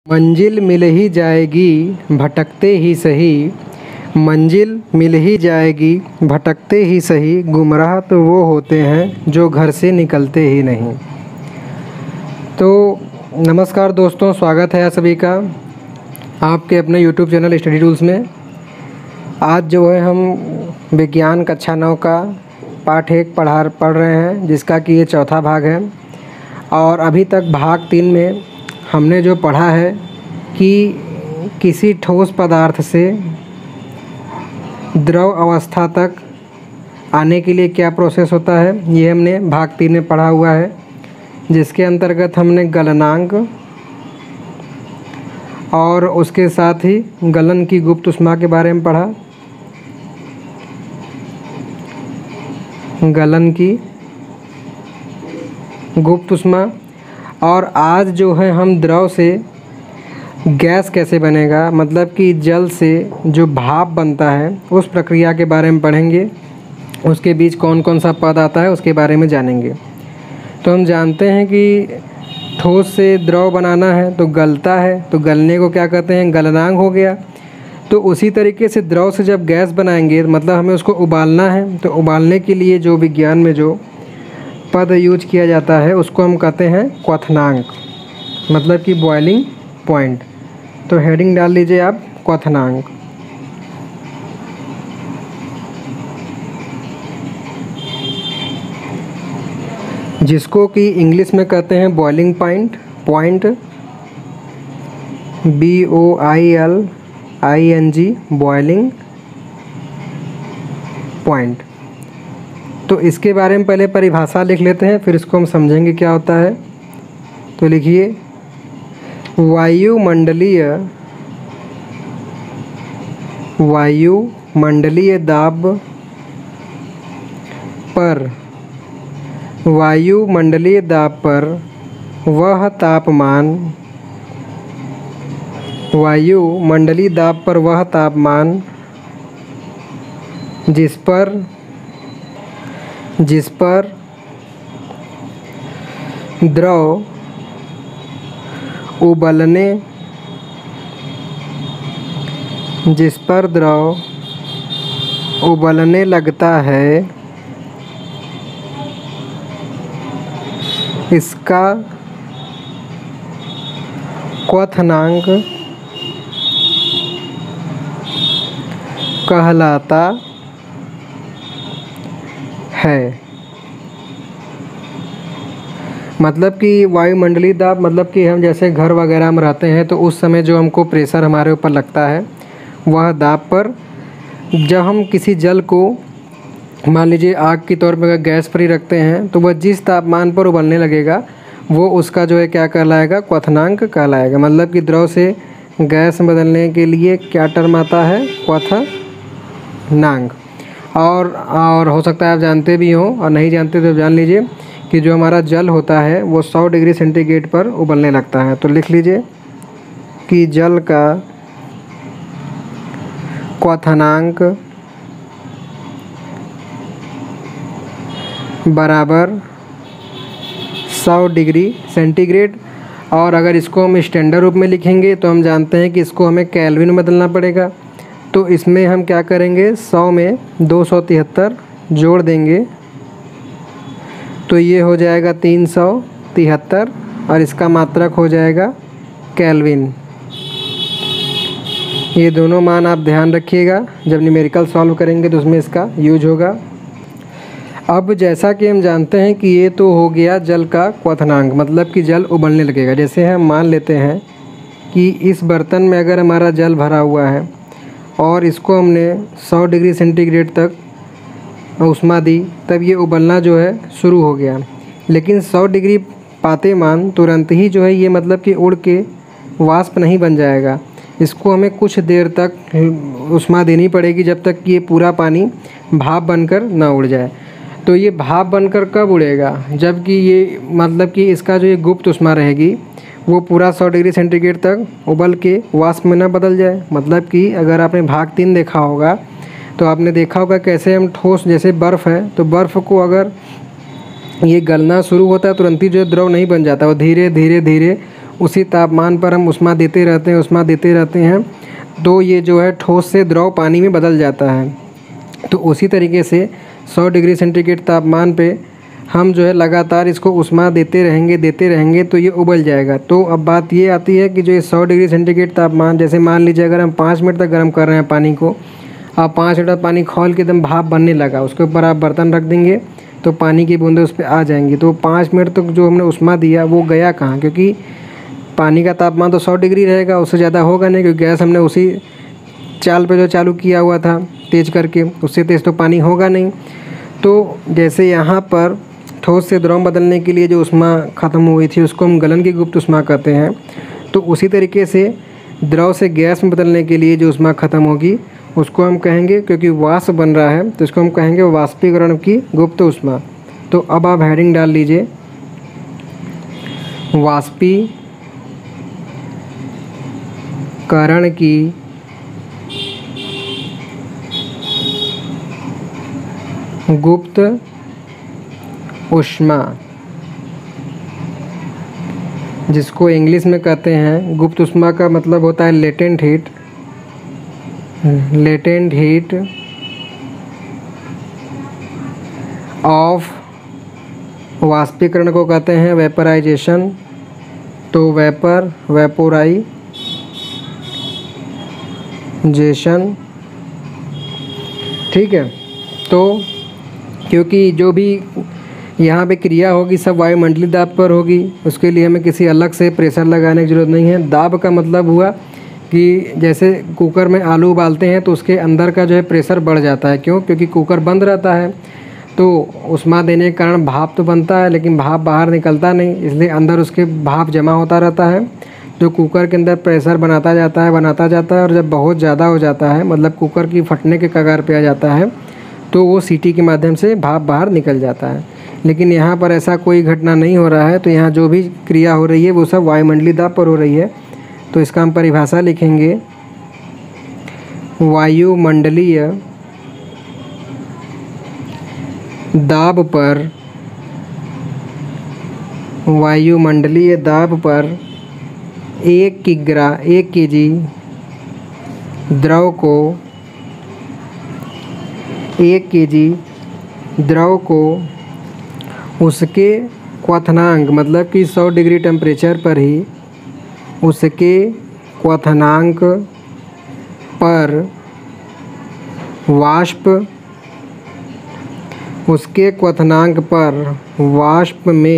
मंजिल मिल ही जाएगी भटकते ही सही, मंजिल मिल ही जाएगी भटकते ही सही, गुमराह तो वो होते हैं जो घर से निकलते ही नहीं। तो नमस्कार दोस्तों, स्वागत है सभी का आपके अपने YouTube चैनल स्टडी टूल्स में। आज जो है हम विज्ञान कक्षा 9 का पाठ 1 पढ़ रहे हैं, जिसका कि ये चौथा भाग है। और अभी तक भाग 3 में हमने जो पढ़ा है कि किसी ठोस पदार्थ से द्रव अवस्था तक आने के लिए क्या प्रोसेस होता है, ये हमने भाग 3 में पढ़ा हुआ है, जिसके अंतर्गत हमने गलनांक और उसके साथ ही गलन की गुप्त ऊष्मा के बारे में पढ़ा। गलन की गुप्त ऊष्मा। और आज जो है हम द्रव से गैस कैसे बनेगा, मतलब कि जल से जो भाप बनता है उस प्रक्रिया के बारे में पढ़ेंगे। उसके बीच कौन कौन सा पद आता है उसके बारे में जानेंगे। तो हम जानते हैं कि ठोस से द्रव बनाना है तो गलता है, तो गलने को क्या कहते हैं, गलनांक हो गया। तो उसी तरीके से द्रव से जब गैस बनाएंगे मतलब हमें उसको उबालना है, तो उबालने के लिए जो विज्ञान में जो पद यूज किया जाता है उसको हम कहते हैं क्वथनांक, मतलब कि बॉइलिंग पॉइंट। तो हेडिंग डाल लीजिए आप, क्वथनांक। जिसको कि इंग्लिश में कहते हैं boiling point, BOILING, boiling point. तो इसके बारे में पहले परिभाषा लिख लेते हैं, फिर इसको हम समझेंगे क्या होता है। तो लिखिए, वायुमंडलीय दाब पर वह तापमान जिस पर द्रव उबलने लगता है, इसका क्वथनांक कहलाता है। मतलब कि वायुमंडलीय दाब, मतलब कि हम जैसे घर वगैरह में रहते हैं तो उस समय जो हमको प्रेशर हमारे ऊपर लगता है, वह दाब पर जब हम किसी जल को मान लीजिए आग की तौर पर अगर गैस पर ही रखते हैं तो वह जिस तापमान पर उबलने लगेगा वो उसका जो है क्या कहलाएगा, क्वथनांक कहलाएगा। मतलब कि द्रव से गैस बदलने के लिए क्या टर्म आता है, क्वथनांक। और हो सकता है आप जानते भी हों, और नहीं जानते तो जान लीजिए कि जो हमारा जल होता है वो 100 डिग्री सेंटीग्रेड पर उबलने लगता है। तो लिख लीजिए कि जल का क्वथनांक बराबर 100 डिग्री सेंटीग्रेड। और अगर इसको हम स्टैंडर्ड रूप में लिखेंगे तो हम जानते हैं कि इसको हमें केल्विन में बदलना पड़ेगा। तो इसमें हम क्या करेंगे, 100 में 273 जोड़ देंगे तो ये हो जाएगा 373, और इसका मात्रक हो जाएगा केल्विन। ये दोनों मान आप ध्यान रखिएगा, जब न्यूमेरिकल सॉल्व करेंगे तो उसमें इसका यूज होगा। अब जैसा कि हम जानते हैं कि ये तो हो गया जल का क्वथनांक, मतलब कि जल उबलने लगेगा। जैसे हम मान लेते हैं कि इस बर्तन में अगर हमारा जल भरा हुआ है और इसको हमने 100 डिग्री सेंटीग्रेड तक ऊष्मा दी, तब ये उबलना जो है शुरू हो गया। लेकिन 100 डिग्री पाते मान तुरंत ही जो है ये मतलब कि उड़ के वाष्प नहीं बन जाएगा। इसको हमें कुछ देर तक ऊष्मा देनी पड़ेगी, जब तक कि ये पूरा पानी भाप बनकर ना उड़ जाए। तो ये भाप बनकर कब उड़ेगा, जबकि ये मतलब कि इसका जो ये गुप्त ऊष्मा रहेगी वो पूरा 100 डिग्री सेंटीग्रेड तक उबल के वाष्प में ना बदल जाए। मतलब कि अगर आपने भाग 3 देखा होगा तो आपने देखा होगा कैसे हम ठोस, जैसे बर्फ़ है तो बर्फ़ को अगर ये गलना शुरू होता है तुरंत ही जो द्रव नहीं बन जाता, वो धीरे धीरे धीरे उसी तापमान पर हम ऊष्मा देते रहते हैं तो ये जो है ठोस से द्रव पानी में बदल जाता है। तो उसी तरीके से 100 डिग्री सेंटीग्रेड तापमान पे हम जो है लगातार इसको ऊष्मा देते रहेंगे तो ये उबल जाएगा। तो अब बात ये आती है कि जो ये 100 डिग्री सेंटीग्रेड तापमान, जैसे मान लीजिए अगर हम 5 मिनट तक गर्म कर रहे हैं पानी को, आप 5 मिनट पानी खौल के एकदम भाप बनने लगा, उसके ऊपर आप बर्तन रख देंगे तो पानी की बूंदें उस पर आ जाएंगी। तो 5 मिनट तक जो हमने ऊष्मा दिया वो गया कहाँ, क्योंकि पानी का तापमान तो 100 डिग्री रहेगा, उससे ज़्यादा होगा नहीं, क्योंकि गैस हमने उसी चाल पे जो चालू किया हुआ था तेज़ करके, उससे तेज़ तो पानी होगा नहीं। तो जैसे यहाँ पर ठोस से द्रव बदलने के लिए जो ऊष्मा ख़त्म हुई थी उसको हम गलन की गुप्त ऊष्मा कहते हैं। तो उसी तरीके से द्रव से गैस में बदलने के लिए जो ऊष्मा ख़त्म होगी उसको हम कहेंगे, क्योंकि वाष्प बन रहा है तो इसको हम कहेंगे वाष्पीकरण की गुप्त ऊष्मा। तो अब आप हेडिंग डाल लीजिए, वाष्पीकरण की गुप्त ऊष्मा, जिसको इंग्लिश में कहते हैं गुप्त ऊष्मा का मतलब होता है लेटेंट हीट ऑफ, वाष्पीकरण को कहते हैं वेपराइजेशन। तो वेपोराइजेशन, ठीक है। तो क्योंकि जो भी यहाँ पे क्रिया होगी सब वायुमंडलीय दाब पर होगी, उसके लिए हमें किसी अलग से प्रेशर लगाने की ज़रूरत नहीं है। दाब का मतलब हुआ कि जैसे कुकर में आलू उबालते हैं तो उसके अंदर का जो है प्रेशर बढ़ जाता है। क्यों? क्योंकि कुकर बंद रहता है तो ऊष्मा देने के कारण भाप तो बनता है लेकिन भाप बाहर निकलता नहीं, इसलिए अंदर उसके भाप जमा होता रहता है, जो कुकर के अंदर प्रेशर बनाता जाता है और जब बहुत ज़्यादा हो जाता है, मतलब कुकर की फटने के कगार पे आ जाता है, तो वो सीटी के माध्यम से भाप बाहर निकल जाता है। लेकिन यहाँ पर ऐसा कोई घटना नहीं हो रहा है, तो यहाँ जो भी क्रिया हो रही है वो सब वायुमंडलीय दाब पर हो रही है। तो इसका हम परिभाषा लिखेंगे, वायुमंडलीय दाब पर 1 केजी द्रव को उसके क्वथनांक, मतलब कि 100 डिग्री टेम्परेचर पर ही उसके क्वथनांक पर वाष्प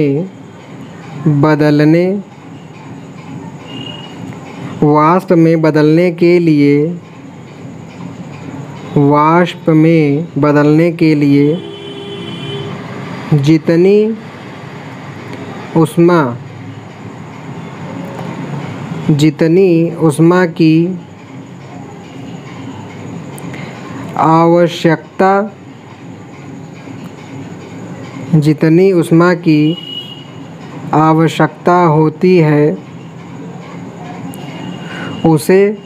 में बदलने के लिए जितनी ऊष्मा की आवश्यकता होती है उसे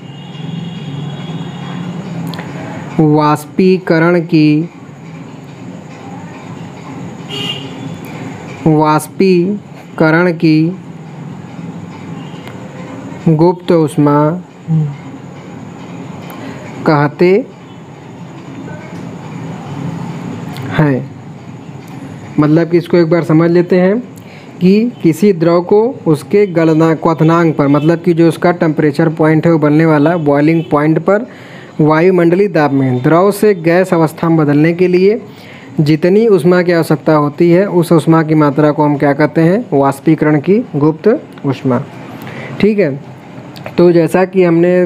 वाष्पीकरण की गुप्त ऊष्मा कहते हैं। मतलब कि इसको एक बार समझ लेते हैं कि किसी द्रव को उसके क्वथनांक पर, मतलब कि जो उसका टेम्परेचर पॉइंट है उबलने वाला बॉइलिंग पॉइंट पर, वायुमंडलीय दाब में द्रव से गैस अवस्था में बदलने के लिए जितनी ऊष्मा की आवश्यकता होती है उस ऊष्मा की मात्रा को हम क्या कहते हैं? वाष्पीकरण की गुप्त ऊष्मा। ठीक है। तो जैसा कि हमने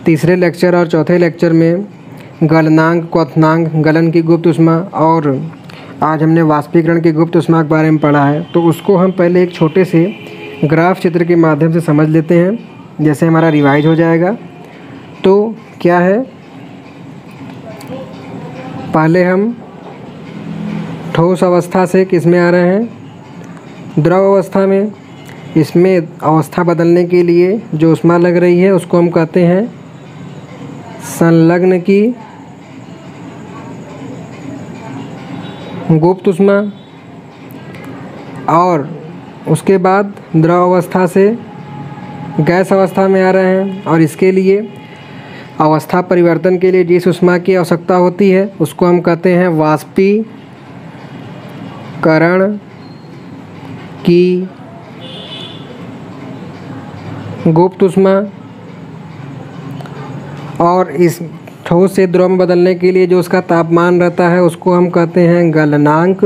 तीसरे लेक्चर और चौथे लेक्चर में गलनांक, क्वथनांक, गलन की गुप्त ऊष्मा और आज हमने वाष्पीकरण की गुप्त ऊष्मा के बारे में पढ़ा है, तो उसको हम पहले एक छोटे से ग्राफ चित्र के माध्यम से समझ लेते हैं, जैसे हमारा रिवाइज हो जाएगा। तो क्या है, पहले हम ठोस अवस्था से किस में आ रहे हैं? द्रव अवस्था में। इसमें अवस्था बदलने के लिए जो ऊष्मा लग रही है उसको हम कहते हैं संलग्न की गुप्त ऊष्मा। और उसके बाद द्रव अवस्था से गैस अवस्था में आ रहे हैं और इसके लिए अवस्था परिवर्तन के लिए जिस ऊष्मा की आवश्यकता होती है उसको हम कहते हैं वाष्पीकरण की गुप्त ऊष्मा। और इस ठोस से द्रव में बदलने के लिए जो उसका तापमान रहता है उसको हम कहते हैं गलनांक।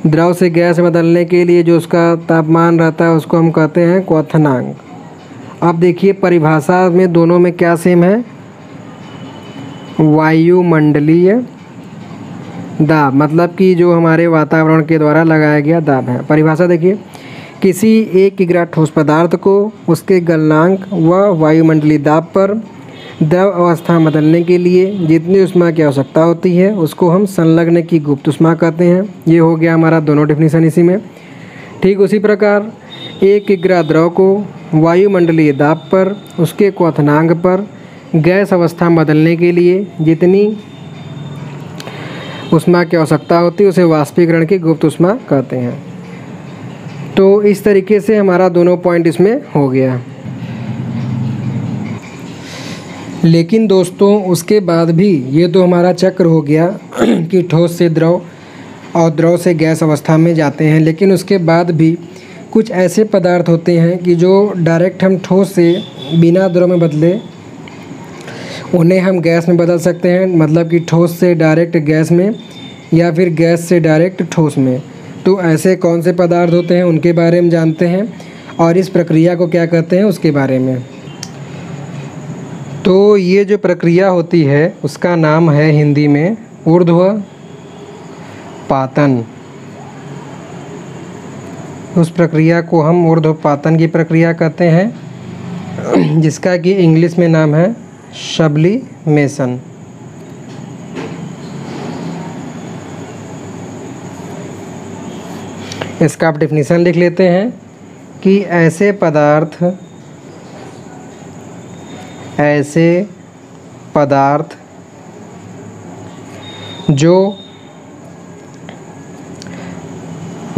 द्रव से गैस में बदलने के लिए जो उसका तापमान रहता है उसको हम कहते हैं क्वथनांक। अब देखिए परिभाषा में दोनों में क्या सेम है, वायुमंडलीय दाब, मतलब कि जो हमारे वातावरण के द्वारा लगाया गया दाब है। परिभाषा देखिए, किसी 1 किग्रा ठोस पदार्थ को उसके गलनांक व वायुमंडलीय दाब पर द्रव अवस्था में बदलने के लिए जितनी ऊष्मा की आवश्यकता होती है उसको हम संलग्न की गुप्त ऊष्मा कहते हैं। ये हो गया हमारा दोनों डेफिनेशन इसी में। ठीक उसी प्रकार 1 किग्रा द्रव को वायुमंडलीय दाब पर उसके क्वथनांक पर गैस अवस्था में बदलने के लिए जितनी ऊष्मा की आवश्यकता होती है उसे वाष्पीकरण की गुप्त ऊष्मा कहते हैं। तो इस तरीके से हमारा दोनों पॉइंट इसमें हो गया। लेकिन दोस्तों उसके बाद भी ये तो हमारा चक्र हो गया कि ठोस से द्रव और द्रव से गैस अवस्था में जाते हैं, लेकिन उसके बाद भी कुछ ऐसे पदार्थ होते हैं कि जो डायरेक्ट हम ठोस से बिना द्रव में बदले उन्हें हम गैस में बदल सकते हैं, मतलब कि ठोस से डायरेक्ट गैस में या फिर गैस से डायरेक्ट ठोस में। तो ऐसे कौन से पदार्थ होते हैं उनके बारे में जानते हैं और इस प्रक्रिया को क्या कहते हैं उसके बारे में। तो ये जो प्रक्रिया होती है उसका नाम है हिंदी में ऊर्ध्वपातन। उस प्रक्रिया को हम ऊर्ध्वपातन की प्रक्रिया कहते हैं, जिसका कि इंग्लिश में नाम है सब्लिमेशन। इसका आप डेफिनेशन लिख लेते हैं कि ऐसे पदार्थ जो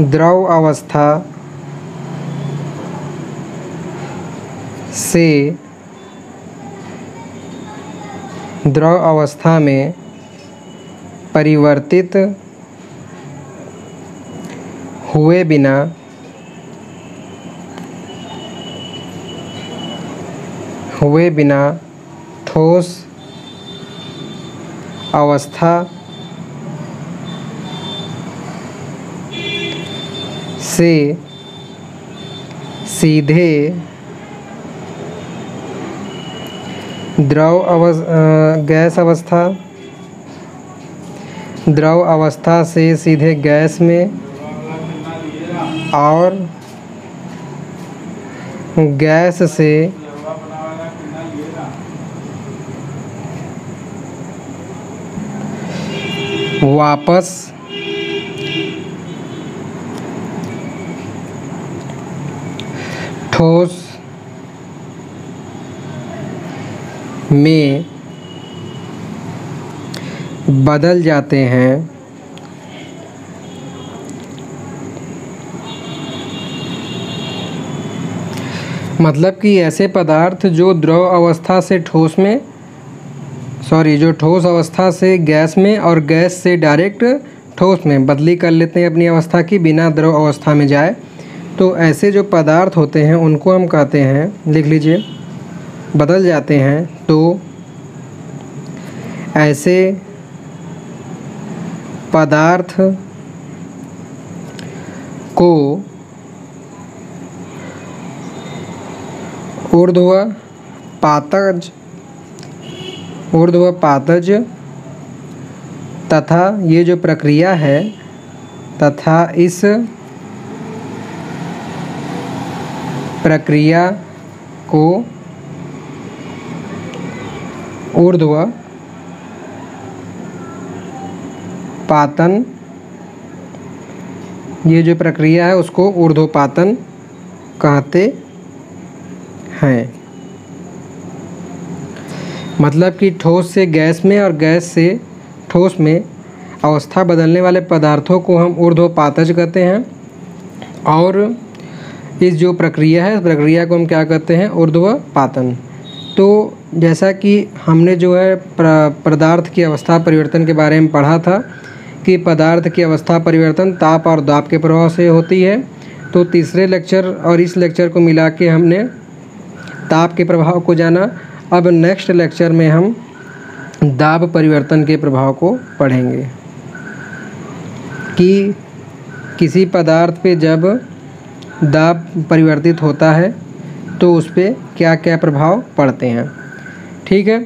द्रव अवस्था से द्रव अवस्था में परिवर्तित हुए बिना ठोस अवस्था से सीधे गैस अवस्था से सीधे गैस में और गैस से वापस ठोस में बदल जाते हैं। मतलब कि ऐसे पदार्थ जो द्रव अवस्था से ठोस में जो ठोस अवस्था से गैस में और गैस से डायरेक्ट ठोस में बदली कर लेते हैं अपनी अवस्था की, बिना द्रव अवस्था में जाए। तो ऐसे जो पदार्थ होते हैं उनको हम कहते हैं, लिख लीजिए, बदल जाते हैं। तो ऐसे पदार्थ को ऊर्ध्वपातज तथा ये जो प्रक्रिया है तथा इस प्रक्रिया को ऊर्ध्वपातन, ये जो प्रक्रिया है उसको ऊर्ध्वपातन कहते हैं। मतलब कि ठोस से गैस में और गैस से ठोस में अवस्था बदलने वाले पदार्थों को हम ऊर्ध्वपातज कहते हैं। और इस जो प्रक्रिया है, इस प्रक्रिया को हम क्या कहते हैं, ऊर्ध्वपातन। तो जैसा कि हमने जो है पदार्थ की अवस्था परिवर्तन के बारे में पढ़ा था कि पदार्थ की अवस्था परिवर्तन ताप और दाब के प्रभाव से होती है। तो तीसरे लेक्चर और इस लेक्चर को मिला के हमने ताप के प्रभाव को जाना। अब नेक्स्ट लेक्चर में हम दाब परिवर्तन के प्रभाव को पढ़ेंगे कि किसी पदार्थ पे जब दाब परिवर्तित होता है तो उस पर क्या क्या प्रभाव पड़ते हैं। ठीक है,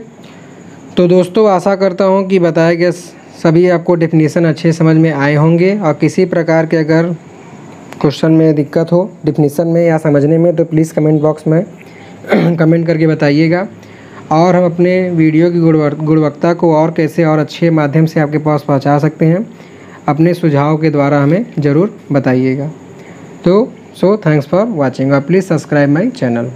तो दोस्तों आशा करता हूँ कि बताए गए सभी आपको डेफिनेशन अच्छे समझ में आए होंगे। और किसी प्रकार के अगर क्वेश्चन में दिक्कत हो डेफिनेशन में या समझने में तो प्लीज़ कमेंट बॉक्स में कमेंट करके बताइएगा। और हम अपने वीडियो की गुणवत्ता को और कैसे और अच्छे माध्यम से आपके पास पहुंचा सकते हैं, अपने सुझाव के द्वारा हमें ज़रूर बताइएगा। तो थैंक्स फॉर वाचिंग और प्लीज़ सब्सक्राइब माय चैनल।